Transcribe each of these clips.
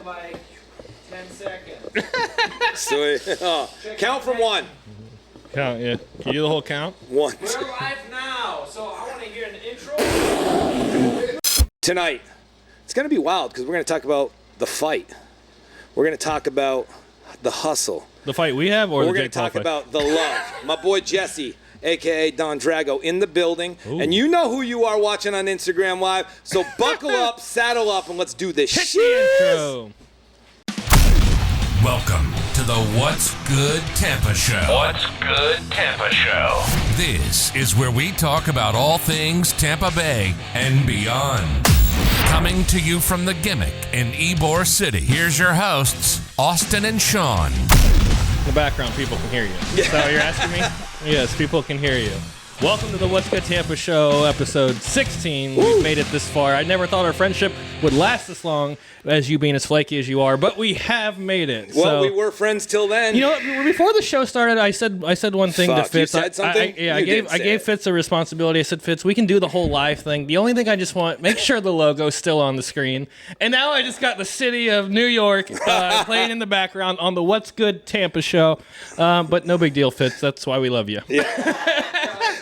like 10 seconds. Sweet. Oh. Count from 1. Count, yeah. Can you do the whole count? 1. We're live now, so I want to hear an intro. Tonight, it's going to be wild because we're going to talk about the fight. We're going to talk about the hustle. The fight we have, or we're the going Jake to Paul talk fight? about the love. My boy Jesse, a.k.a. Don Drago, in the building. Ooh. And you know who you are watching on Instagram Live. So buckle up, saddle up, and let's do this Hit shit. the intro. Welcome to the What's Good Tampa Show. What's Good Tampa Show. This is where we talk about all things Tampa Bay and beyond. Coming to you from the Gimmick in Ybor City, here's your hosts, Austin and Sean. In the background, people can hear you. Is that what you're asking me? Yes, people can hear you. Welcome to the What's Good Tampa Show, episode 16. We've made it this far. I never thought our friendship would last this long, as you being as flaky as you are, but we have made it. Well, So, we were friends till then. you know what? Before the show started, I said one thing to Fuck, Fitz. you said something? I You gave did say gave it. Fitz a responsibility. I said, Fitz, we can do the whole live thing. The only thing I just want, make sure the logo's still on the screen. And now I just got the city of New York playing in the background on the What's Good Tampa Show. But no big deal, Fitz. That's why we love you.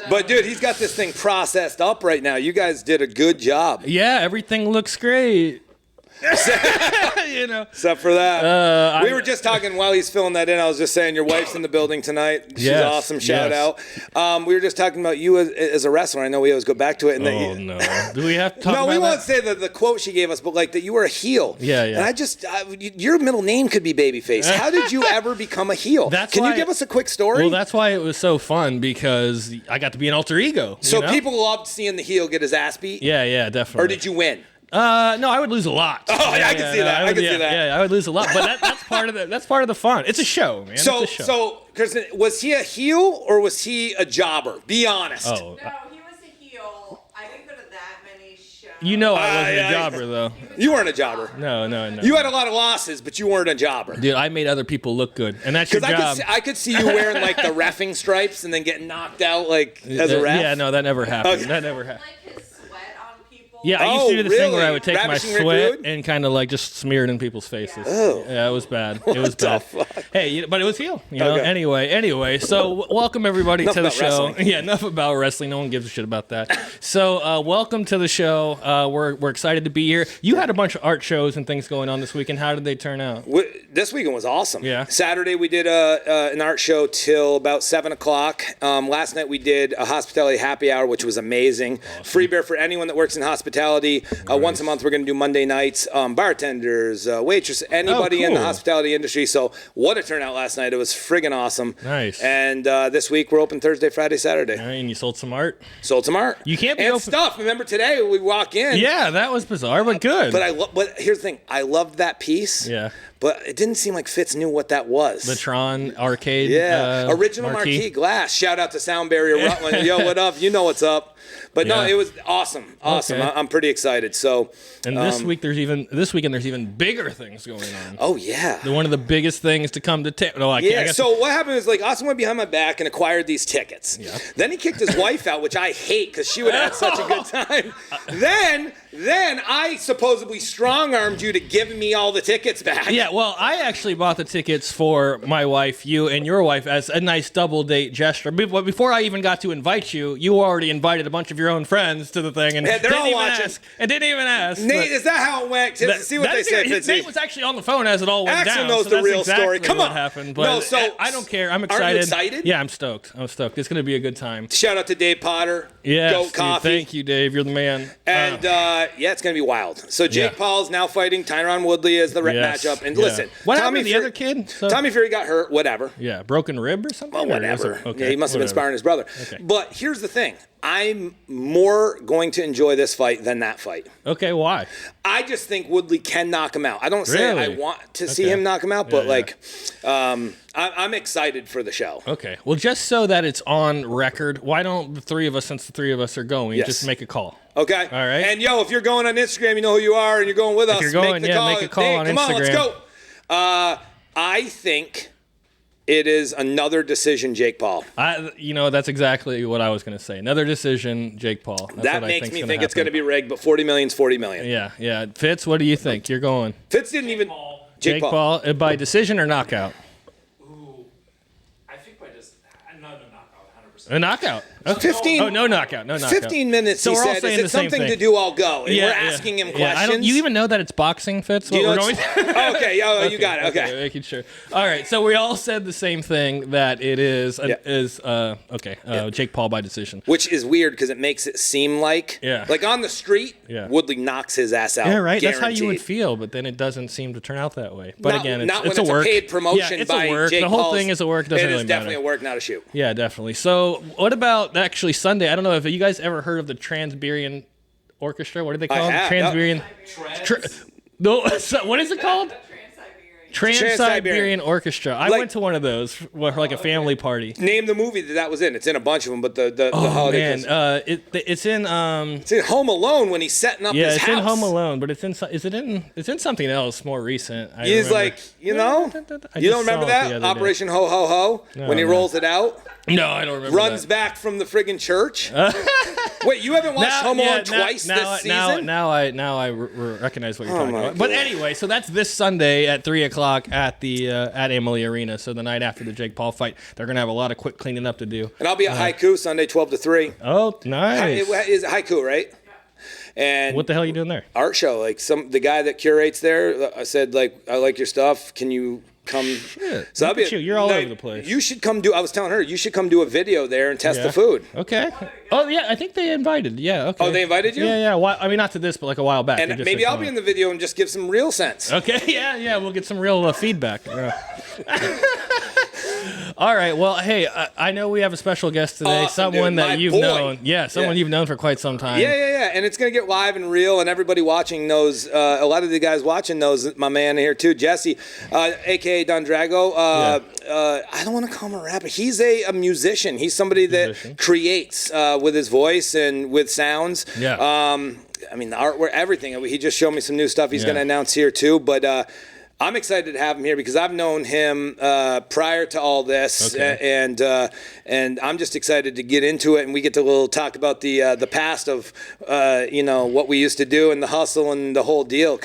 But, dude, he's got this thing processed up right now. You guys did a good job. Yeah, everything looks great. You know. Except for that. We I- were just talking while he's filling that in. I was just saying your wife's in the building tonight. She's Yes, awesome. Shout yes. out. We were just talking about you as a wrestler. I know we always go back to it. And Oh, no. Do we have to talk no, about we that? won't say the quote she gave us, but like that you were a heel. Yeah, yeah. And your middle name could be Babyface. How did you ever become a heel? Can you give us a quick story? Well, that's why it was so fun, because I got to be an alter ego. So you know? people loved seeing the heel get his ass beat? Yeah, definitely. Or did you win? No, I would lose a lot. Oh, yeah, I can see that. I can see that. Yeah, I would lose a lot, but that's part of the fun. It's a show, man. So, it's a show. Kristen, was he a heel or was he a jobber? Be honest. Oh, No, he was a heel. I didn't go to that many shows. you know I wasn't yeah, a jobber though. You weren't a jobber. No. You had a lot of losses, but you weren't a jobber. Dude, I made other people look good, and that's your Because job. I could see you wearing like the reffing stripes and then getting knocked out like as a ref. Yeah, no, that never happened. Okay. That never happened. Like his sweat on people. Yeah, I used to do the thing where I really? would take my Ravishing Rick sweat Rude? and kind of like just smear it in people's faces. Oh. Yeah, it was bad. It was bad. Hey, but it was heel. You know. Okay. Anyway, so welcome everybody Enough to the about show. wrestling. Yeah, enough about wrestling. No one gives a shit about that. So welcome to the show. We're excited to be here. You had a bunch of art shows and things going on this weekend. How did they turn out? This weekend was awesome. Yeah. Saturday we did an art show till about 7:00. Last night we did a hospitality happy hour, which was amazing. Awesome. Free beer for anyone that works in hospitality. Once a month we're going to do Monday nights. Bartenders, waitresses, anybody in the cool. hospitality industry. So what a turnout last night. It was friggin' awesome. Nice. And this week we're open Thursday, Friday, Saturday. All right, and you sold some art. Sold some art. You can't be and open- stuff. Remember today we walk in. Yeah, that was bizarre, but good. But here's the thing. I loved that piece. Yeah. But it didn't seem like Fitz knew what that was. The Tron arcade. Yeah. Original marquee glass. Shout out to Sound Barrier Rutland. Yo, what up? You know what's up. But no, Yeah. it was awesome. Awesome. Okay. I'm pretty excited. So. And this weekend there's even bigger things going on. Oh yeah. One of the biggest things to come to Tampa. No, I guess So what happened is like Austin went behind my back and acquired these tickets. Yeah. Then he kicked his wife out, which I hate because she would have such a good time. Then I supposedly strong-armed you to give me all the tickets back. Yeah, well, I actually bought the tickets for my wife, you, and your wife as a nice double date gesture. But before I even got to invite you, you already invited a bunch of your own friends to the thing, and Yeah, they're didn't all even watching. ask. And didn't even ask. Nate, is that how it went? See what they say. Nate was actually on the phone as it all went Axel down. knows so the that's real exactly story. Come what on. happened. But No, so- I don't care. I'm Aren't you excited. excited? Yeah, I'm stoked. It's going to be a good time. Shout out to Dave Potter. Yeah, Goat Coffee. thank you, Dave. You're the man. And it's going to be wild. So Jake Yeah. Paul's now fighting Tyron Woodley as the Yes. matchup. And Yeah. listen, what Tommy happened to the Fury, other kid? So- Tommy Fury got hurt. Whatever. Yeah, broken rib or something? Well, Or was whatever. it- okay, Yeah, he must have been whatever. sparring his brother. Okay. But here's the thing. I'm more going to enjoy this fight than that fight. Okay, why? I just think Woodley can knock him out. I don't say I Really? want to see Okay. him knock him out, but Yeah. I'm excited for the show. Okay. Well, just so that it's on record, why don't the three of us, since the three of us are going, Yes. just make a call? Okay. All right. And yo, if you're going on Instagram, you know who you are, and you're going with us. you're going, make the yeah, call. make a call Dave, on come on, let's Instagram. go. I think it is another decision, Jake Paul. That's exactly what I was going to say. Another decision, Jake Paul. That's That what I makes think's me gonna think it's going to happen. be rigged, but 40 million's 40 million. Yeah. Fitz, what do you think? You're going. Fitz didn't even. Paul. Jake Paul. By decision or knockout? Ooh, I think by just no knockout, 100%. A knockout. Okay. 15. Oh, no knockout. No knockout. 15 minutes. So he we're all said, saying "Is it the same something thing. to do? I'll go." And Yeah, we're yeah. asking him Yeah, questions. you even know that it's boxing, Fitz? Do you What know we're going okay, you got it. Okay. making sure. All right, so we all said the same thing, that it is Jake Paul by decision. Which is weird because it makes it seem like, Yeah. like on the street, Yeah. Woodley knocks his ass out. Yeah, right. That's how you would guaranteed. feel, but then it doesn't seem to turn out that way. But Not- again, not it's when a work. paid promotion yeah, it's by a work. Jake The whole Paul's- thing is a work. Doesn't It really is definitely matter. a work, not a shoot. Yeah, definitely. So, what about actually Sunday? I don't know if you guys ever heard of the Trans-Siberian Orchestra. What do they call it? have. Trans-Siberian. No, so what is it called? Trans-Siberian. Trans-Siberian Orchestra. I Like- went to one of those for like a family party. Name the movie that was in. It's in a bunch of them, but the holiday. Man, it's in It's in Home Alone when he's setting up yeah, his it's house. in Home Alone, but it's in it's in something else more recent. I He's remember. like, you know, I you just don't remember saw it the that other day. Operation Ho Ho Ho when he no. rolls it out, No, I don't remember. runs that. back from the friggin' church. Wait, you haven't watched Home Alone twice this season? Now I recognize what you're talking my about. But God. anyway, so that's this Sunday at 3:00 at the at Amalie Arena. So the night after the Jake Paul fight, they're gonna have a lot of quick cleaning up to do. And I'll be at Haiku Sunday, 12 to 3. Oh, nice. It is Haiku, right? And What the hell are you doing there? art show, like the guy that curates there, I said, like, I like your stuff. Can you come? Shit, So look I'll be at you. You're all over the place. You should come do. I was telling her you should come do a video there and test Yeah. the food. Okay. Oh yeah, I think they invited. Yeah. Okay. Oh, they invited you? Yeah, yeah. Why, I mean, not to this, but like a while back. They And just maybe said, I'll be in the video and just give some real sense. Okay, yeah, we'll get some real feedback. Yeah. All right, well, hey, I know we have a special guest today, Awesome, someone dude. that My you've boy. known. Yeah, someone Yeah. you've known for quite some time. Yeah. And it's going to get live and real, and everybody watching knows, a lot of the guys watching knows my man here too, Jesse, a.k.a. Don Drago. I don't want to call him a rapper. He's a musician. He's somebody that creates with his voice and with sounds. Yeah. I mean, the artwork, everything. He just showed me some new stuff he's Yeah. going to announce here too, but I'm excited to have him here because I've known him prior to all this, Okay. and I'm just excited to get into it, and we get to talk about the past of what we used to do and the hustle and the whole deal.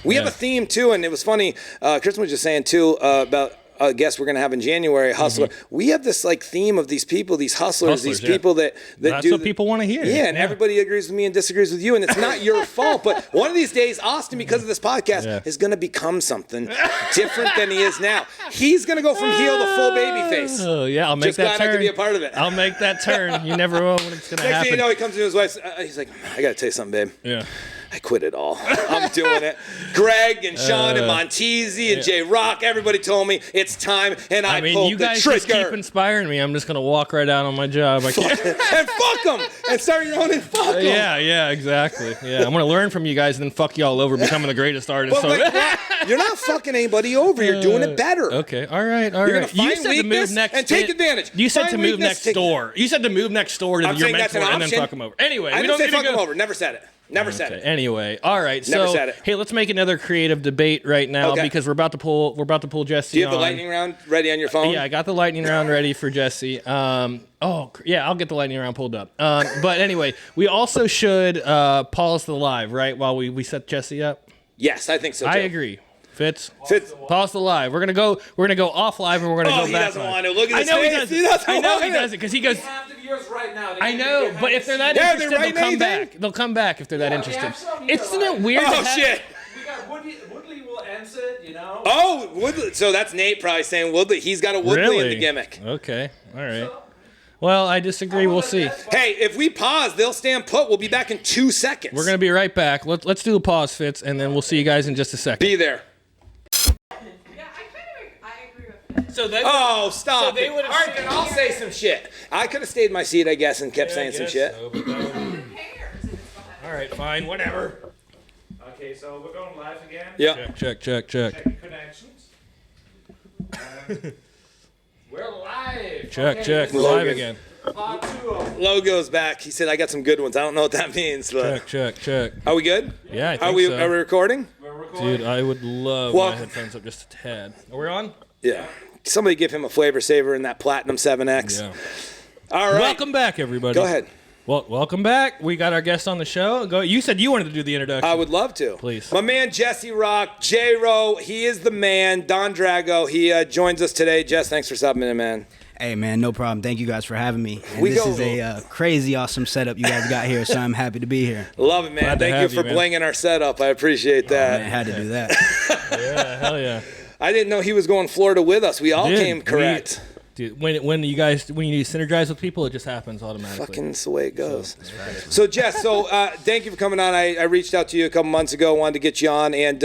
We have a theme too, and it was funny. Kristen was just saying too about a guest we're gonna have in January, hustler. We have this like theme of these people, these hustlers, these yeah. people that That's do what people want to hear. yeah, and everybody agrees with me and disagrees with you, and it's not your fault. But one of these days, Austin, because of this podcast, is going to become something different than he is now. He's going to go from heel to full baby face. Oh, yeah, I'll make Just that glad turn. I could be a part of it. I'll make that turn. You never know when it's going to Next thing happen. you know, he comes to his wife. He's like, I got to tell you something, babe. Yeah. I quit it all. I'm doing it. Greg and Sean and Montezi and J Rock, everybody told me it's time, and I mean, pulled you the guys trigger. just keep inspiring me. I'm just going to walk right out on my job. I can't. And fuck them, and start your own and fuck them. Yeah, exactly. Yeah, I'm going to learn from you guys and then fuck you all over becoming the greatest artist. But So- you're not fucking anybody over. You're doing it better. Okay, all right. You're gonna You find said to weakness move next and take advantage. You said Find to move weakness, next take- door. You said to move next door to I'm your saying that's mentor an and then option. fuck him over. Anyway, I we didn't don't say need to fuck go. him over. Never said it. Never said it. Anyway, all right. Never So said it. hey, let's make another creative debate right now Okay. because we're about to pull Jesse. Do you have the on. lightning round ready on your phone? Yeah, I got the lightning round ready for Jesse. Yeah, I'll get the lightning round pulled up. But anyway, we also should pause the live right while we set Jesse up. Yes, I think so too. I agree. Fitz. Pause the live. We're gonna go off live and we're gonna Oh, go he back. doesn't live. want to. Look at I his know he face. doesn't. He doesn't I know want he it. doesn't because he goes. Half the viewers right now. I know, but if they're that Yeah, interested, they're they'll right come now, back. They'll come back if they're that we interested. have some here Isn't it live. weird? Oh to have- shit. We got Woodley will answer it, you know. Oh, Woodley. So that's Nate probably saying Woodley. He's got a Woodley in Really? the gimmick. Okay. All right. Well, I disagree. We'll see. Hey, if we pause, they'll stand put. We'll be back in 2 seconds. We're gonna be right back. Let's do a pause, Fitz, and then we'll see you guys in just a second. be there. Yeah, I agree with that. So they Oh, stop. So they it. would've All right, seen then I'll say some shit. I could have stayed in my seat, I guess, and kept saying some shit. Who cares if it's behind? All right, fine, whatever. Okay, so we're going live again. Yeah. Check. Checking connections. We're live. Check. We're Logan. live again. Part 2 of Logo's back. He said, I got some good ones. I don't know what that means, but. Check. Are we good? Yeah, I think Are we so. Are we recording? we're recording. Dude, I would love Well- my headphones up just a tad. Are we on? Yeah. Somebody give him a flavor saver in that Platinum 7X. Yeah. All right. Welcome back, everybody. Go ahead. Well, welcome back. We got our guest on the show. Go. You said you wanted to do the introduction. I would love to. Please. My man, Jesse Rock, J-Ro, he is the man. Don Drago, he joins us today. Jess, thanks for stopping in, man. Hey, man, no problem. Thank you guys for having me. And We this go- is a crazy awesome setup you guys got here, so I'm happy to be here. Love it, man. Glad to Thank you have for you, man. blinging our setup. I appreciate that. Man, I had to do that. Yeah, hell yeah. I didn't know he was going Florida with us. We all Dude, came correct. Dude, when you synergize with people, it just happens automatically. Fucking that's the way it goes. So Jess, thank you for coming on. I reached out to you a couple months ago, wanted to get you on, and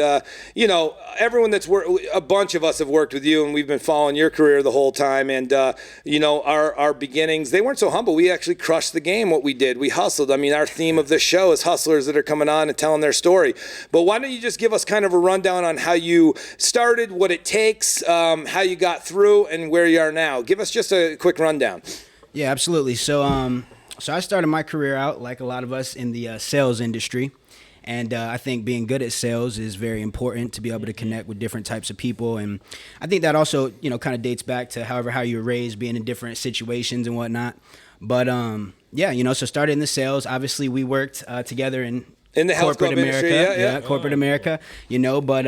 everyone that's a bunch of us have worked with you, and we've been following your career the whole time. And our beginnings, they weren't so humble. We actually crushed the game. What we did, we hustled. I mean, our theme of this show is hustlers that are coming on and telling their story. But why don't you just give us kind of a rundown on how you started, what it takes, how you got through, and where you are now. Give us just a quick rundown. Yeah, absolutely. So I started my career out, like a lot of us, in the sales industry. And I think being good at sales is very important to be able to connect with different types of people. And I think that also, kind of dates back to how you were raised, being in different situations and whatnot. But so started in the sales. Obviously, we worked together in the health corporate club America. industry, yeah. Corporate America, but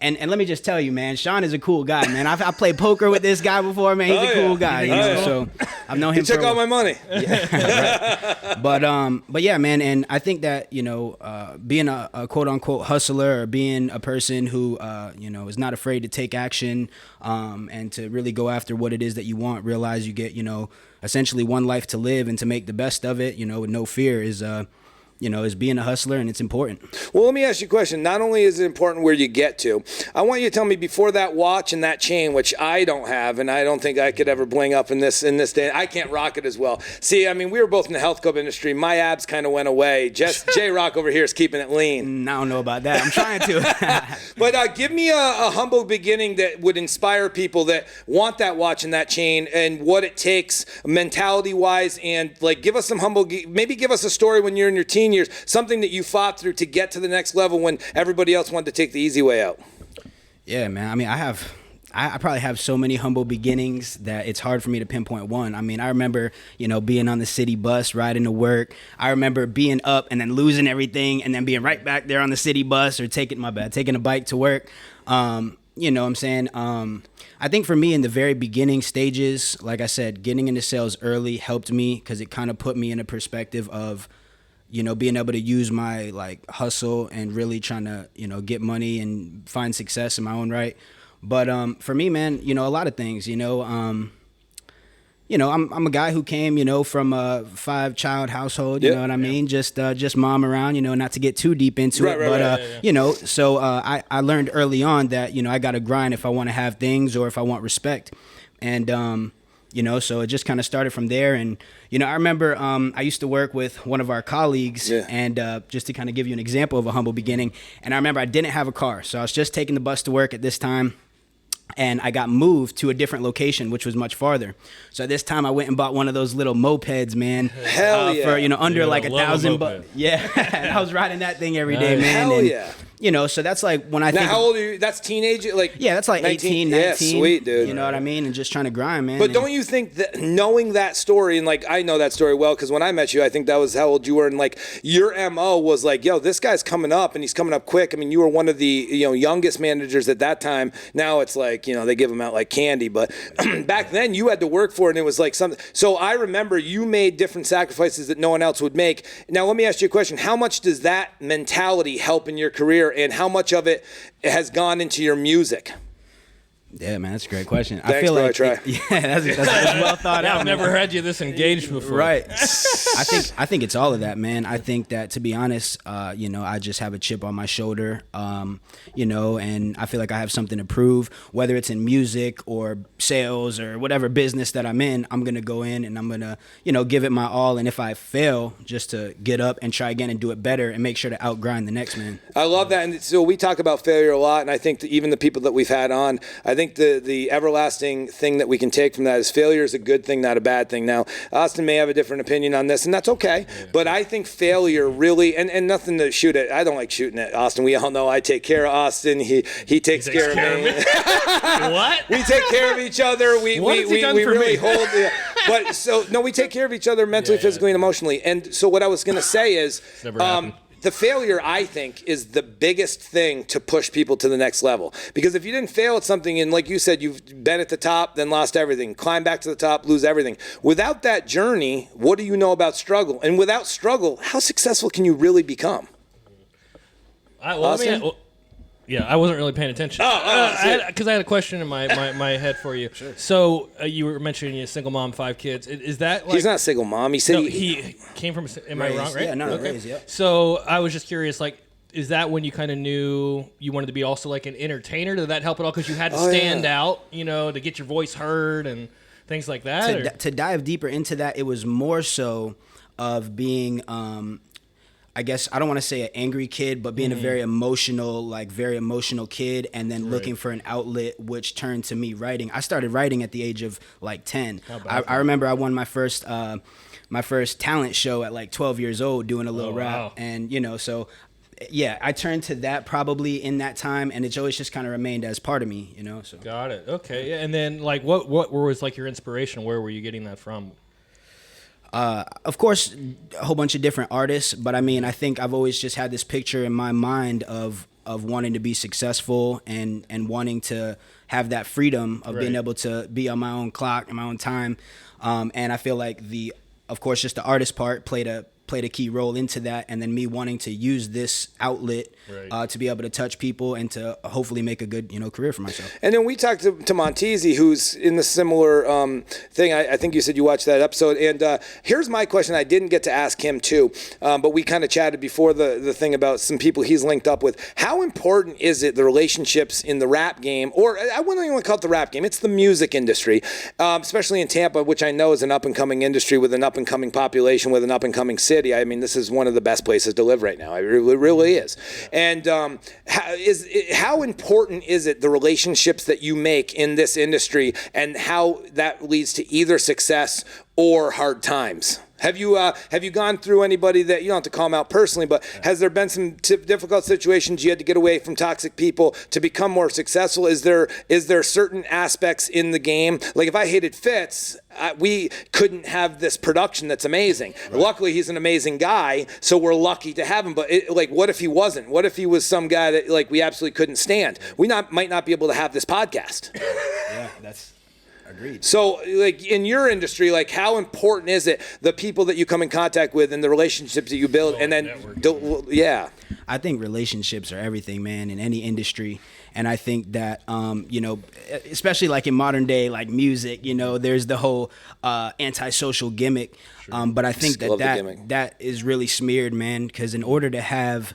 And let me just tell you, man, Sean is a cool guy, man. I played poker with this guy before, man. He's a cool guy, So I've known him. He took all my money. Right. But yeah, man. And I think that being a quote unquote hustler, or being a person who is not afraid to take action, and to really go after what it is that you want, realize you get essentially one life to live, and to make the best of it, with no fear is being a hustler, and it's important. Well, let me ask you a question. Not only is it important where you get to, I want you to tell me, before that watch and that chain, which I don't have, and I don't think I could ever bling up in this day. I can't rock it as well. See, I mean, we were both in the health club industry. My abs kind of went away. Just J-Rock over here is keeping it lean. I don't know about that. I'm trying to. But give me a humble beginning that would inspire people that want that watch and that chain, and what it takes mentality-wise, and give us some maybe give us a story when you're in your teen years, something that you fought through to get to the next level when everybody else wanted to take the easy way out. Yeah, man. I mean, I probably have so many humble beginnings that it's hard for me to pinpoint one. I mean, I remember, being on the city bus, riding to work. I remember being up and then losing everything, and then being right back there on the city bus, or taking a bike to work. You know what I'm saying? I think for me, in the very beginning stages, like I said, getting into sales early helped me, because it kind of put me in a perspective of being able to use my hustle and really trying to, get money and find success in my own right. But for me, man, a lot of things, I'm a guy who came, from a 5-child household, you know what I mean? Just mom around, not to get too deep into it. But, so I learned early on that, I got to grind if I want to have things, or if I want respect. And, so it just kind of started from there. And, I remember I used to work with one of our colleagues, and just to kind of give you an example of a humble beginning. And I remember I didn't have a car, so I was just taking the bus to work at this time. And I got moved to a different location, which was much farther. So at this time, I went and bought one of those little mopeds, man. Hell yeah. For, under Yeah, like $1,000. Yeah. I was riding that thing every day, man. Hell and, yeah. So that's when I think. Now, how old are you? That's teenage? Yeah, that's 18, 19. Yeah, sweet, dude. You know what I mean? And just trying to grind, man. But don't you think that knowing that story, and I know that story well, because when I met you, I think that was how old you were, and your MO was yo, this guy's coming up, and he's coming up quick. I mean, you were one of the youngest managers at that time. Now it's they give them out like candy, but back then you had to work for it, and it was something. So I remember you made different sacrifices that no one else would make. Now let me ask you a question: how much does that mentality help in your career, and how much of it has gone into your music? Yeah, man, that's a great question. Thanks, I feel bro, like I try. that's well thought out. I've never had you this engaged before. Right. I think it's all of that, man. I think that, to be honest, I just have a chip on my shoulder, and I feel like I have something to prove, whether it's in music or sales or whatever business that I'm in. I'm going to go in and I'm going to, give it my all. And if I fail, just to get up and try again and do it better and make sure to outgrind the next man. I love that. And so we talk about failure a lot, and I think that even the people that we've had on, I think the everlasting thing that we can take from that is failure is a good thing, not a bad thing. Now, Austin may have a different opinion on this, and that's okay. Yeah. But I think failure really, and nothing to shoot at. I don't like shooting at Austin. We all know I take care of Austin. He takes care of me. What? We take care of each other. We what has he done for really me? hold. But so no, we take care of each other mentally, physically, and emotionally. And so what I was going to say is, never happened. the failure, I think, is the biggest thing to push people to the next level. Because if you didn't fail at something, and like you said, you've been at the top, then lost everything, climb back to the top, lose everything. Without that journey, what do you know about struggle? And without struggle, how successful can you really become? I wasn't really paying attention. Because I had a question in my head for you. Sure. So you were mentioning you're a single mom, 5 kids. Is that like... He's not a single mom. He said he came from... Am I wrong, right? Yeah, no, raised, yeah. So I was just curious, like, is that when you kind of knew you wanted to be also like an entertainer? Did that help at all? Because you had to stand out, you know, to get your voice heard and things like that? To dive deeper into that, it was more so of being... I guess I don't want to say an angry kid, but being a very emotional kid, and then looking for an outlet, which turned to me writing. I started writing at the age of like 10. I remember I won my first talent show at like 12 years old, doing a little rap, and you know, so yeah, I turned to that probably in that time, and it's always just kind of remained as part of me, you know. So got it. Okay, yeah. And then like, what was like your inspiration? Where were you getting that from? Of course, a whole bunch of different artists, but I mean, I think I've always just had this picture in my mind of wanting to be successful and wanting to have that freedom of being able to be on my own clock and my own time. And I feel like of course, just the artist part played a key role into that, and then me wanting to use this outlet to be able to touch people and to hopefully make a good, you know, career for myself. And then we talked to Montezi, who's in the similar thing. I think you said you watched that episode. And here's my question. I didn't get to ask him too, but we kind of chatted before the thing about some people he's linked up with. How important is it, the relationships in the rap game, or I wouldn't even call it the rap game, it's the music industry, especially in Tampa, which I know is an up-and-coming industry with an up-and-coming population, with an up-and-coming city. I mean, this is one of the best places to live right now. It really is. And how important is it, the relationships that you make in this industry, and how that leads to either success or hard times? Have you gone through anybody that, you don't have to call them out personally, but has there been some difficult situations you had to get away from toxic people to become more successful? Is there certain aspects in the game? Like if I hated Fitz, we couldn't have this production that's amazing. Right. Luckily, he's an amazing guy, so we're lucky to have him. But what if he wasn't? What if he was some guy that like we absolutely couldn't stand? We might not be able to have this podcast. Yeah, that's... Agreed. So, like, in your industry, like, how important is it, the people that you come in contact with and the relationships that you build, and then, I think relationships are everything, man, in any industry. And I think that, you know, especially like in modern day, like music, you know, there's the whole antisocial gimmick. But I think that is really smeared, man, because in order to have,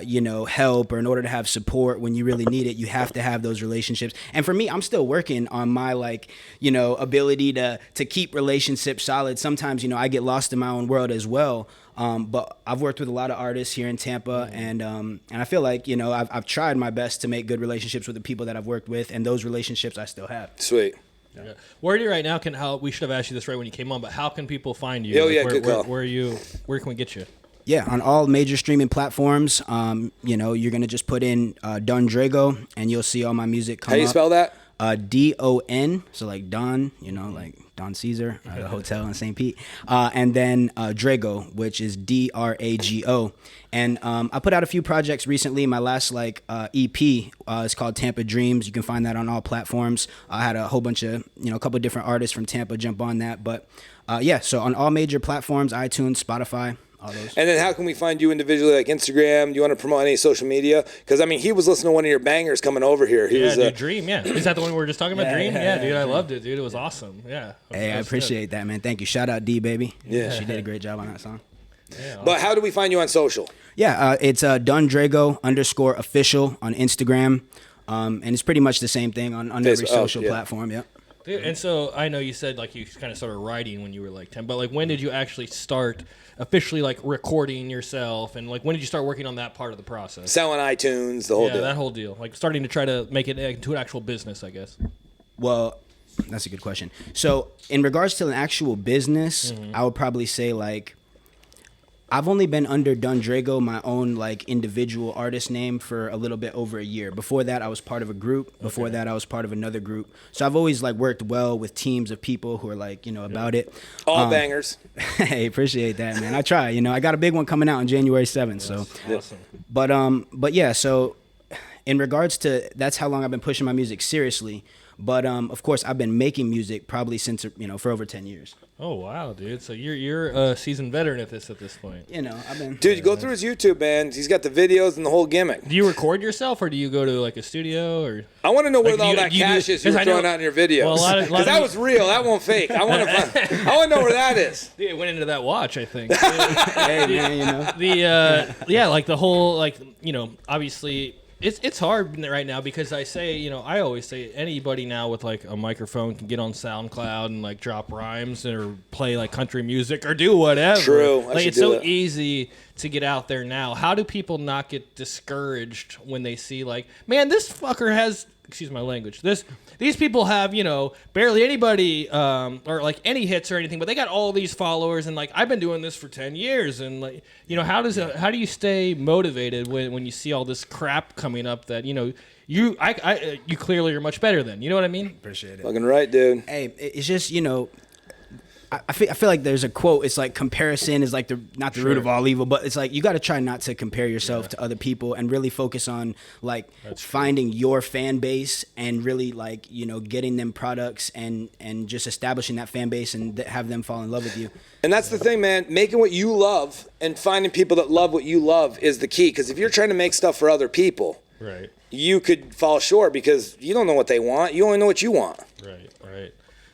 you know, help, or in order to have support when you really need it, you have to have those relationships. And for me, I'm still working on my, like, you know, ability to keep relationships solid. Sometimes, you know, I get lost in my own world as well. But I've worked with a lot of artists here in Tampa, and I feel like, you know, I've tried my best to make good relationships with the people that I've worked with, and those relationships I still have. Sweet. Yeah. Where are you right now? We should have asked you this right when you came on, but how can people find you? Good call. Where can we get you? Yeah, on all major streaming platforms. You know, you're gonna just put in Don Drago, and you'll see all my music come up. How do you spell that? D-O-N, so like Don, you know, like Don Caesar, the hotel in St. Pete, and then Drago, which is D-R-A-G-O. And I put out a few projects recently. My last EP is called Tampa Dreams. You can find that on all platforms. I had a whole bunch of, you know, a couple of different artists from Tampa jump on that. But yeah, so on all major platforms, iTunes, Spotify, all those. And then how can we find you individually, like Instagram? Do you want to promote any social media? Because, I mean, he was listening to one of your bangers coming over here. He was Dream, yeah. Is that the one we were just talking about, Dream? Yeah, dude, I loved it, dude. It was awesome, yeah. Hey, I appreciate that, man. Thank you. Shout out D, baby. Yeah. She did a great job on that song. Yeah, awesome. But how do we find you on social? Yeah, it's Don Drago _official on Instagram. And it's pretty much the same thing on every social platform, yeah. Dude, and so I know you said like you kind of started writing when you were like 10, but like when did you actually start officially like recording yourself, and like when did you start working on that part of the process? Selling iTunes, the whole deal. Yeah, that whole deal. Like starting to try to make it into an actual business, I guess. Well, that's a good question. So in regards to an actual business, I would probably say like I've only been under Don Drago, my own like individual artist name, for a little bit over a year. Before that, I was part of a group. Before that, I was part of another group. So I've always like worked well with teams of people who are like, about it. All bangers. Hey, appreciate that, man. I try. I got a big one coming out on January 7th. So, Awesome. but yeah. So, in regards to that's how long I've been pushing my music seriously. But of course, I've been making music probably since for over 10 years. Oh wow, dude! So you're a seasoned veteran at this point. I've been. Dude, go through his YouTube, man. He's got the videos and the whole gimmick. Do you record yourself, or do you go to like a studio, or? I want to know where Like, all you- that you do- cash is you 'cause were I know- throwing out in your videos. Well, a lot of- Because that you- was real. That won't fake. I want to know where that is. Yeah, it went into that watch, I think. Hey, man, The like the whole obviously it's hard right now because I always say anybody now with like a microphone can get on SoundCloud and like drop rhymes or play like country music or do whatever. True. I Like should it's do so that. easy to get out there now. How do people not get discouraged when they see like, man, this fucker has, excuse my language, these people have, barely anybody or like any hits or anything, but they got all these followers and like I've been doing this for 10 years and like, how do you stay motivated when you see all this crap coming up that, you clearly are much better than, you know what I mean? Appreciate it. Fucking right, dude. Hey, it's just I feel like there's a quote. It's like comparison is like not the root of all evil, but it's like you got to try not to compare yourself to other people and really focus on like finding your fan base and really like getting them products and just establishing that fan base and have them fall in love with you. And that's the thing, man. Making what you love and finding people that love what you love is the key. Because if you're trying to make stuff for other people, Right. you could fall short because you don't know what they want. You only know what you want. Right.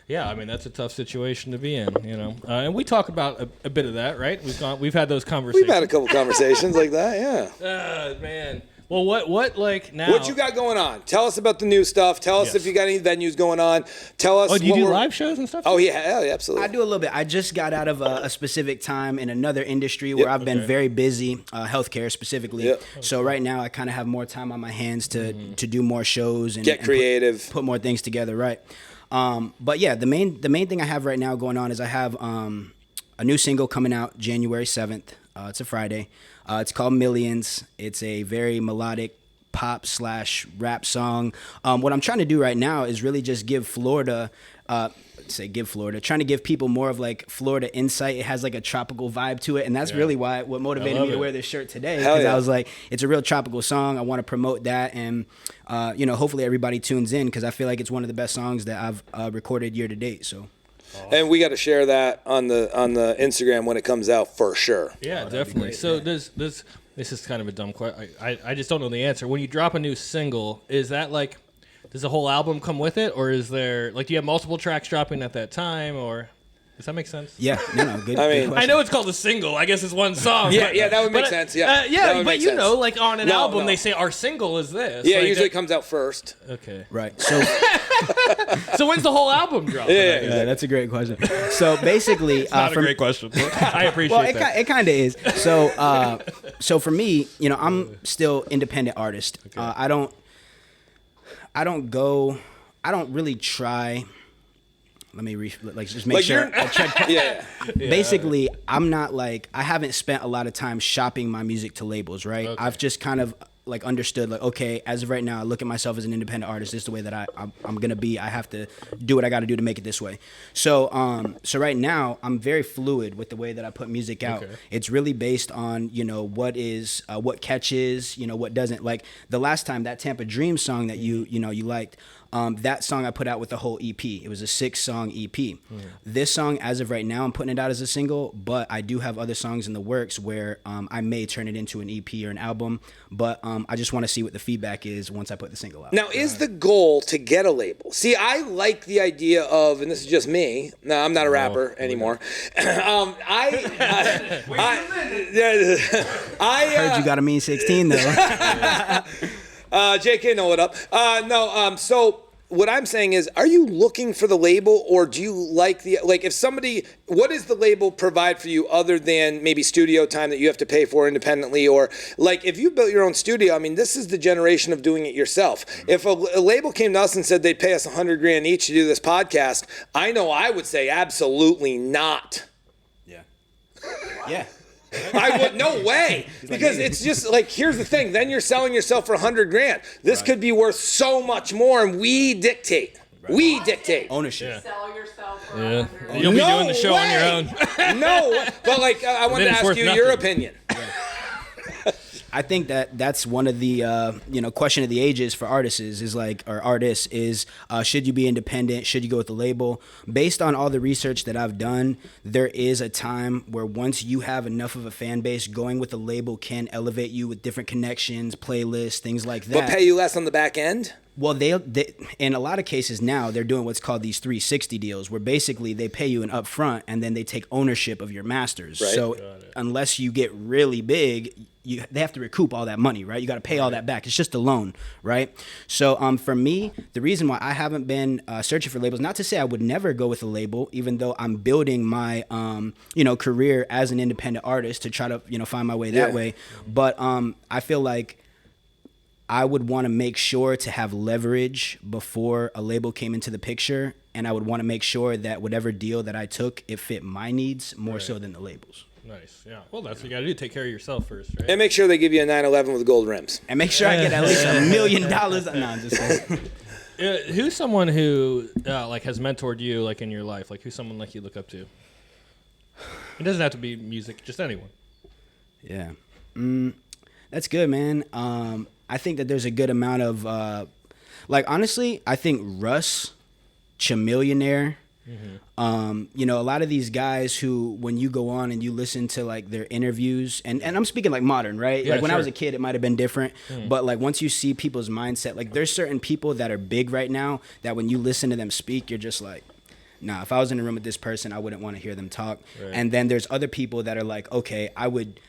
Yeah, I mean that's a tough situation to be in, and we talk about a bit of that, right? We've had those conversations. We've had a couple conversations like that, yeah. Man. Well, what like now? What you got going on? Tell us about the new stuff. Tell us Yes. if you got any venues going on. Tell us. Oh, do you what do we're- live shows and stuff? Oh yeah, absolutely. I do a little bit. I just got out of a specific time in another industry where I've been very busy, healthcare specifically. Yep. So right now I kind of have more time on my hands to do more shows and Get and creative. put more things together. Right. But yeah, the main thing I have right now going on is I have a new single coming out January 7th. It's a Friday. It's called Millions. It's a very melodic pop/rap song. What I'm trying to do right now is really just give Florida, trying to give people more of like Florida insight. It has like a tropical vibe to it, and that's really what motivated me to wear this shirt today. Hell Because yeah. I was like, it's a real tropical song. I want to promote that, and hopefully everybody tunes in because I feel like it's one of the best songs that I've recorded year to date. So. And we got to share that on the Instagram when it comes out for sure. Yeah, definitely. So this is kind of a dumb question. I just don't know the answer. When you drop a new single, is that like, does the whole album come with it, or is there like, do you have multiple tracks dropping at that time, or does that make sense? Yeah, no, good. I mean, good I question. know it's called a single. I guess it's one song. Yeah, but- yeah, that would make but, sense, yeah. That yeah, would but make you sense. know, like on an No, album, no. they say our single is this. Yeah, like, usually it comes out first. Okay. Right. So. So when's the whole album dropping? Yeah, Yeah, that's a great question. So basically, Not a great question. I appreciate well, that. it kind of is. So for me, I'm still independent artist. I don't really try. Let me just make Like sure. you're- I check. Yeah. Basically, I'm not like I haven't spent a lot of time shopping my music to labels, right? Okay. I've just kind of like understood like, okay, as of right now, I look at myself as an independent artist. This is the way that I'm gonna be. I have to do what I got to do to make it this way. So right now, I'm very fluid with the way that I put music out. Okay. It's really based on what catches, what doesn't. Like the last time, that Tampa Dream song that you liked. That song I put out with the whole EP. It was a 6-song EP. This song, as of right now, I'm putting it out as a single, but I do have other songs in the works where I may turn it into an EP or an album, but I just want to see what the feedback is once I put the single out. Now, is the goal to get a label? See, I like the idea of, and this is just me. No, I'm not a rapper anymore. I Heard you got a mean 16 though. JK, know what up? So what I'm saying is, are you looking for the label, or do you like if somebody, what does the label provide for you other than maybe studio time that you have to pay for independently, or like if you built your own studio? I mean, this is the generation of doing it yourself. If a label came to us and said they'd pay us $100,000 each to do this podcast, I know I would say absolutely not. Yeah. I would, no way. Because it's just like, here's the thing. Then you're selling yourself for $100,000. This could be worth so much more, and we dictate. We dictate. Ownership. Sell yourself for Yeah. 100. You'll be No doing the show on your way. own. No, but like, I wanted Then to it's ask you worth your nothing. opinion. I think that's one of the question of the ages for artists is like, or artists is should you be independent? Should you go with the label? Based on all the research that I've done, there is a time where once you have enough of a fan base, going with the label can elevate you with different connections, playlists, things like that. But pay you less on the back end? Well, they in a lot of cases now they're doing what's called these 360 deals, where basically they pay you an upfront and then they take ownership of your masters. Right. So unless you get really big, they have to recoup all that money, right? You got to pay all that back. It's just a loan, right? So for me, the reason why I haven't been searching for labels, not to say I would never go with a label, even though I'm building my career as an independent artist to try to find my way that way, but I feel like I would want to make sure to have leverage before a label came into the picture, and I would want to make sure that whatever deal that I took, it fit my needs more so than the labels. Nice. Yeah. Well, that's what you got to do. Take care of yourself first, right? And make sure they give you a 911 with gold rims. And make sure I get at least $1 million. No, I'm just saying. Who's someone who like has mentored you like in your life? Like who's someone like you look up to? It doesn't have to be music, just anyone. Yeah. That's good, man. I think that there's a good amount of, honestly, I think Russ, Chamillionaire, a lot of these guys who, when you go on and you listen to like their interviews, and I'm speaking like modern, right? Yeah, like when I sure. was a kid, it might have been different, but like once you see people's mindset, like there's certain people that are big right now that when you listen to them speak, you're just like, nah, if I was in a room with this person, I wouldn't want to hear them talk. Right. And then there's other people that are like, okay, I would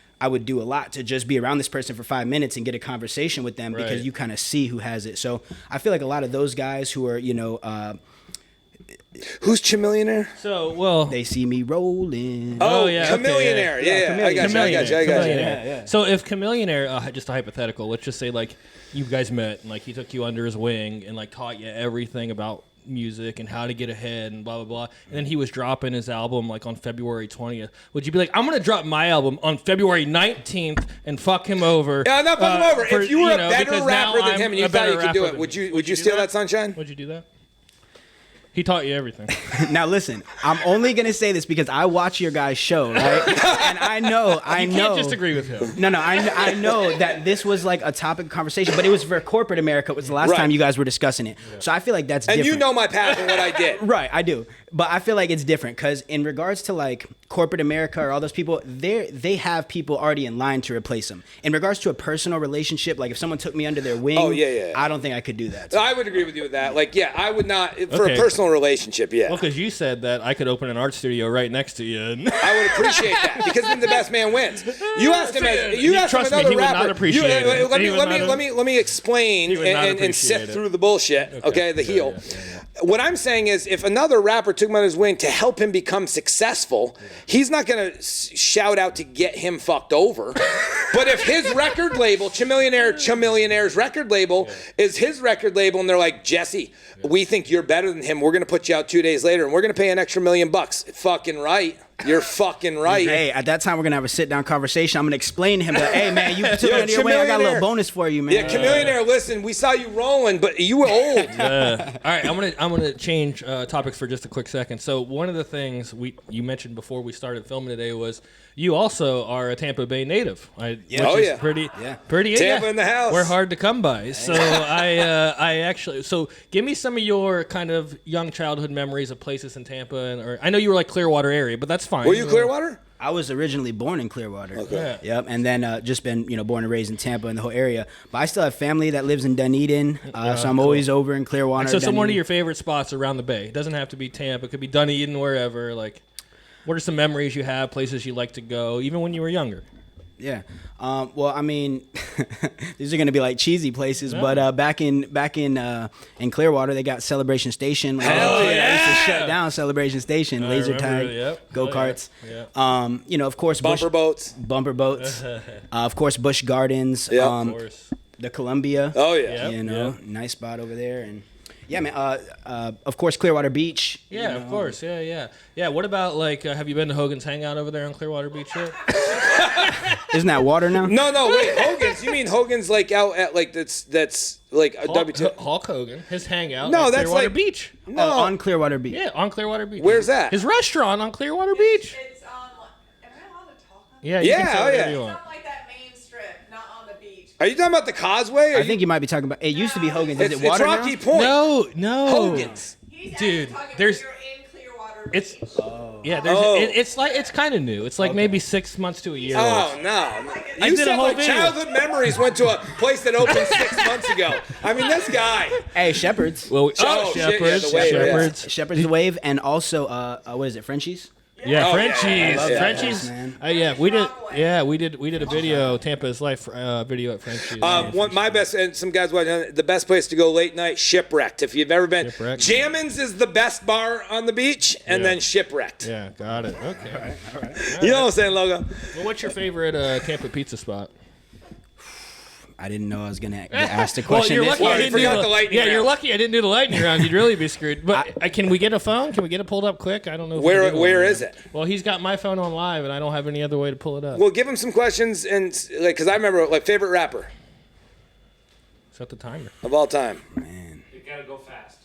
do a lot to just be around this person for 5 minutes and get a conversation with them because you kind of see who has it. So I feel like a lot of those guys who are, Who's Chamillionaire? So, well, they see me rolling. Oh, yeah, okay, Chamillionaire. yeah. I got you. Yeah. So if Chamillionaire, just a hypothetical, let's just say like you guys met and like he took you under his wing and like taught you everything about music and how to get ahead and blah blah blah, and then he was dropping his album like on February 20th, would you be like, I'm gonna drop my album on February 19th and fuck him over? Yeah, not fuck him over. If you were a better rapper than him and you a thought better you could do rapper it, would you do steal that sunshine? Would you do that? He taught you everything. Now listen, I'm only gonna say this because I watch your guys' show, right? And I know. You can't just agree with him. No, I know that this was like a topic of conversation, but it was for corporate America. It was the last time you guys were discussing it. So I feel like that's different. And you know my path and what I did. Right, I do. But I feel like it's different because in regards to like corporate America or all those people, they have people already in line to replace them. In regards to a personal relationship, like if someone took me under their wing, I don't think I could do that. I would agree with you with that. Like, yeah, I would not, for a personal relationship, yeah. Well, because you said that I could open an art studio right next to you. And I would appreciate that because then the best man wins. You asked him Trust me, another he would rapper. not appreciate it. Let me explain and sift through the bullshit. Okay, the heel. Yeah. What I'm saying is, if another rapper took him under his wing to help him become successful, he's not going to shout out to get him fucked over. But if his record label, Chamillionaire's record label, is his record label, and they're like, Jesse, we think you're better than him. We're going to put you out 2 days later, and we're going to pay an extra $1 million. Fucking right. You're fucking right. Hey, at that time, we're going to have a sit-down conversation. I'm going to explain to him that, hey, man, you took me under your wing. I got a little bonus for you, man. Yeah, Chamillionaire, listen, we saw you rolling, but you were old. All right, I'm gonna change topics for just a quick second. So one of the things you mentioned before we started filming today was you also are a Tampa Bay native. Which is pretty. Tampa in the house. We're hard to come by. So I actually. So give me some of your kind of young childhood memories of places in Tampa, or I know you were like Clearwater area, but that's fine. Were you Clearwater? I was originally born in Clearwater. Okay. Yep, and then just been born and raised in Tampa and the whole area. But I still have family that lives in Dunedin, so I'm always over in Clearwater. And so, one of your favorite spots around the Bay. It doesn't have to be Tampa. It could be Dunedin, wherever. Like, what are some memories you have? Places you like to go, even when you were younger. Yeah. Well, I mean, these are going to be like cheesy places, but back in Clearwater, they got Celebration Station. Hell yeah! I used to shut down Celebration Station, laser tag, go-karts. Of course, bumper boats. Of course, Busch Gardens. Yeah, of course. The Columbia. Oh yeah. Nice spot over there, and Yeah, man. Of course, Clearwater Beach. Yeah, of course. Yeah. What about like? Have you been to Hogan's Hangout over there on Clearwater Beach yet? Isn't that water now? No, wait, Hogan's. You mean Hogan's like out at like that's like a W2? Hulk Hogan, his hangout. No, at that's Clearwater like- Beach. No, On Clearwater Beach. Yeah, on Clearwater Beach. Where's that? His restaurant on Clearwater Beach. It's on. Am I allowed to talk on? Yeah, you Yeah, can say oh, whatever yeah. you It's want. on like that main strip, not on the beach. Are you talking about the Causeway? I think you might be talking about. It used to be Hogan's. Is it's, it water it's Rocky now? Point. No. Hogan's. He's Dude, actually talking there's- about you're in Clearwater It's Beach. yeah. There's Oh. it's kind of new. It's like maybe 6 months to a year. Oh old. no! I You did a said whole like video. childhood memories went to a place that opened 6 months ago. I mean, this guy. Hey, Shepherd's. Well, Oh, shit, yeah, Shepherd's, the Wave, yeah. Shepherd's. Shepherd's the Wave, and also what is it? Frenchie's. Yeah, Oh, Frenchies. yeah, I love that. Frenchies. Man. Yeah, we did. Yeah, we did a video, Tampa's Life video at Frenchies. My best, and some guys watching, the best place to go late night, Shipwrecked. If you've ever been, Shipwrecked. Jammin's is the best bar on the beach, and Yeah. then Shipwrecked. Yeah, got it. Okay. You know what I'm saying, Logo? Well, what's your favorite Tampa pizza spot? I didn't know I was gonna get asked a Well, question. you're this lucky Well, I you didn't do forgot the the lightning Yeah, you're round. lucky I didn't do the lightning round. You'd really be screwed. But can we get a phone? Can we get it pulled up quick? I don't know. If we Where can do where one. is it? Well, he's got my phone on live, and I don't have any other way to pull it up. Well, give him some questions, and like, because I remember like favorite rapper Set the timer. of all time. You gotta go fast.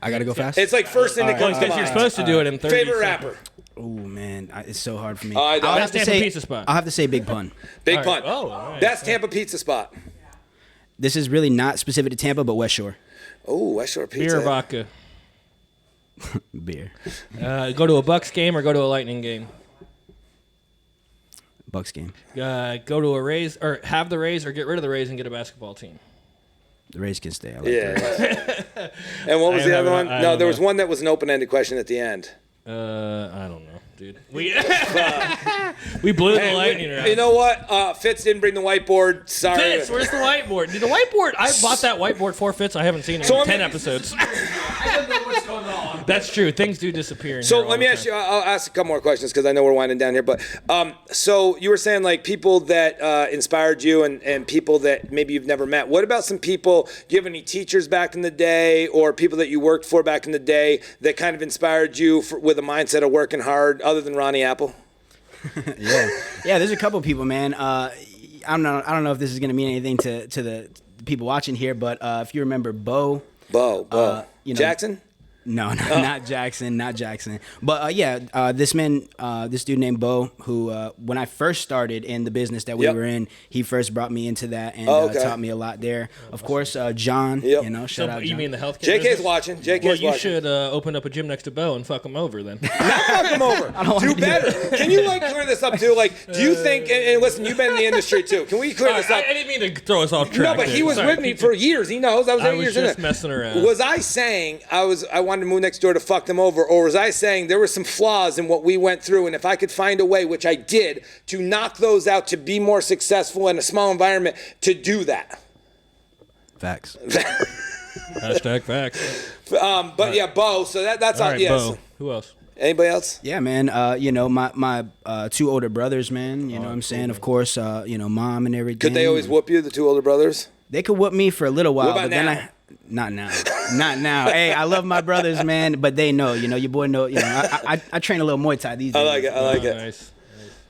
I gotta go fast. It's like first thing that Well, comes to because you're mind. supposed to do it in 30 Favorite seconds. rapper, Oh man, it's so hard for me. I don't- I'll Best have to Tampa say. pizza spot. I'll have to say Big Pun. Big All Pun. right. Oh, all right. Best Tampa pizza spot. This is really not specific to Tampa, but West Shore Oh, West Shore Pizza. Beer or vodka? beer, Go to a Bucks game or go to a Lightning game? Bucks game. Go to a Rays or have the Rays or get rid of the Rays and get a basketball team. The Rays can stay. I like Yeah. And what was I the other don't one? know. I No, don't there was know. one that was an open-ended question at the end. I don't know, dude. We we blew the lightning round. You know what? Fitz didn't bring the whiteboard. Sorry. Fitz, where's the whiteboard? Dude, the whiteboard. I bought that whiteboard for Fitz. I haven't seen it So in I'm 10 gonna- episodes. I don't know what's going on. That's true. Things do disappear. In So here all let me the ask time. you. I'll ask a couple more questions because I know we're winding down here. But so you were saying like people that inspired you and people that maybe you've never met. What about some people? Do you have any teachers back in the day or people that you worked for back in the day that kind of inspired you with a mindset of working hard, other than Ronnie Apple? Yeah, there's a couple people, man. I don't know if this is gonna mean anything to the people watching here, but if you remember Bo. Bo. You know- Jackson? No, not Jackson, not Jackson. But this dude named Bo, who when I first started in the business that we Yep. were in, he first brought me into that and Oh, okay. taught me a lot there. Of course, John, Yep. shout So, out you John. mean the healthcare? JK's business? watching. JK's Well, you watching. should open up a gym next to Bo and fuck him over then. Fuck him over. Do better. Can you like clear this up too? Like, do you think? And listen, you've been in the industry too. Can we clear this up? I didn't mean to throw us off track. No, but he dude. was Sorry. with me for years. He knows. I was 8 I was years in just it. messing around. Was I saying I wanted to move next door to fuck them over, or was I saying there were some flaws in what we went through, and if I could find a way, which I did, to knock those out, to be more successful in a small environment, to do that? Facts. Hashtag facts. But yeah, Bo. So that's All all. right, Yes. Bo. Who else? Anybody else? Yeah, man. My two older brothers, man. You know what I'm saying? Of course, mom and everything. Could they always whoop you, the two older brothers? They could whoop me for a little while, What about but then now? not now, not now. Hey, I love my brothers, man, but they know, your boy know. I train a little Muay Thai these days. I like it. I like it. Nice.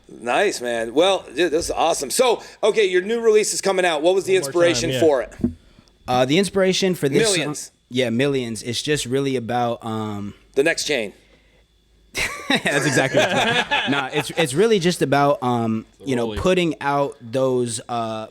Nice, man. Well, dude, this is awesome. So, okay, your new release is coming out. What was the One more inspiration time, yeah. for it? The inspiration for this Millions. song, yeah, millions. It's just really about The next chain. That's exactly right. Nah, it's really just about Rolly. putting out those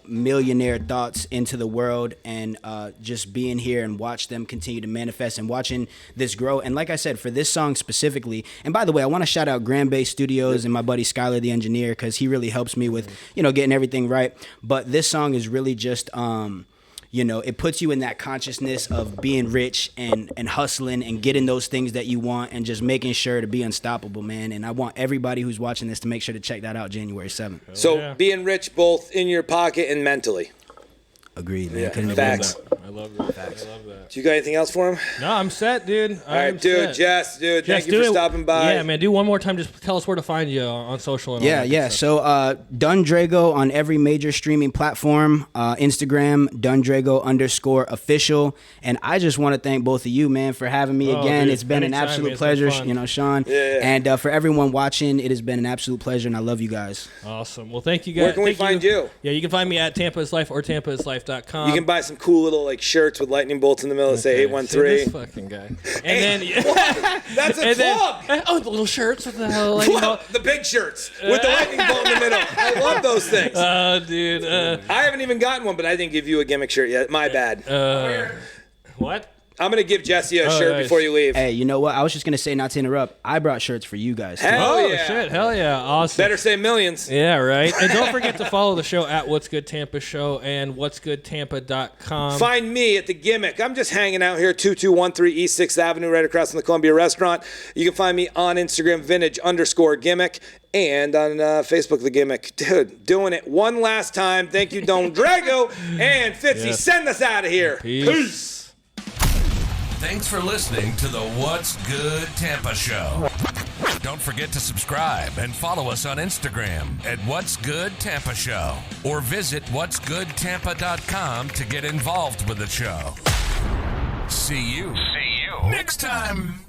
millionaire thoughts into the world and just being here and watch them continue to manifest and watching this grow. And like I said, for this song specifically, and by the way, I want to shout out Grand Bay Studios and my buddy Skylar the engineer because he really helps me with getting everything right. But this song is really just it puts you in that consciousness of being rich and hustling and getting those things that you want and just making sure to be unstoppable, man. And I want everybody who's watching this to make sure to check that out January 7th. So yeah. being rich both in your pocket and mentally. Agreed, man. Yeah, Couldn't agree facts. more. I love that. I love that. Do you got anything else for him? No, I'm set, dude. All right, dude, Jess, dude, thank you for stopping by. Yeah, man, do one more time. Just tell us where to find you on social. And all that Yeah. stuff. So Don Drago on every major streaming platform, Instagram, Don Drago _official. And I just want to thank both of you, man, for having me again. Dude, it's been an anytime, absolute man. It's been pleasure, fun. you know, Sean. Yeah. And for everyone watching, it has been an absolute pleasure, and I love you guys. Awesome. Well, thank you guys. Where can we find you? Yeah, you can find me at TampaIsLife or TampaIsLife.com. You can buy some cool little like shirts with lightning bolts in the middle that say See, 813. this fucking guy. And then That's a and plug. Then, the little shirts with the hell, like, The big shirts with the lightning bolt in the middle. I love those things. dude. I haven't even gotten one, but I didn't give you a gimmick shirt yet. My bad. What? I'm going to give Jesse a shirt nice. before you leave. Hey, you know what? I was just going to say, not to interrupt, I brought shirts for you guys, too. Hell Oh yeah. shit! Hell yeah! Awesome. Better say millions. Yeah, right. And don't forget to follow the show at What's Good Tampa Show and what'sgoodtampa.com. Find me at the Gimmick. I'm just hanging out here, 2213 East 6th Avenue, right across from the Columbia Restaurant. You can find me on Instagram, vintage_gimmick, and on Facebook, the Gimmick. Dude, doing it one last time. Thank you, Don Drago and Fitzy. Yes. Send us out of here. Peace. Thanks for listening to the What's Good Tampa Show. Don't forget to subscribe and follow us on Instagram at What's Good Tampa Show, or visit what'sgoodtampa.com to get involved with the show. See you next time.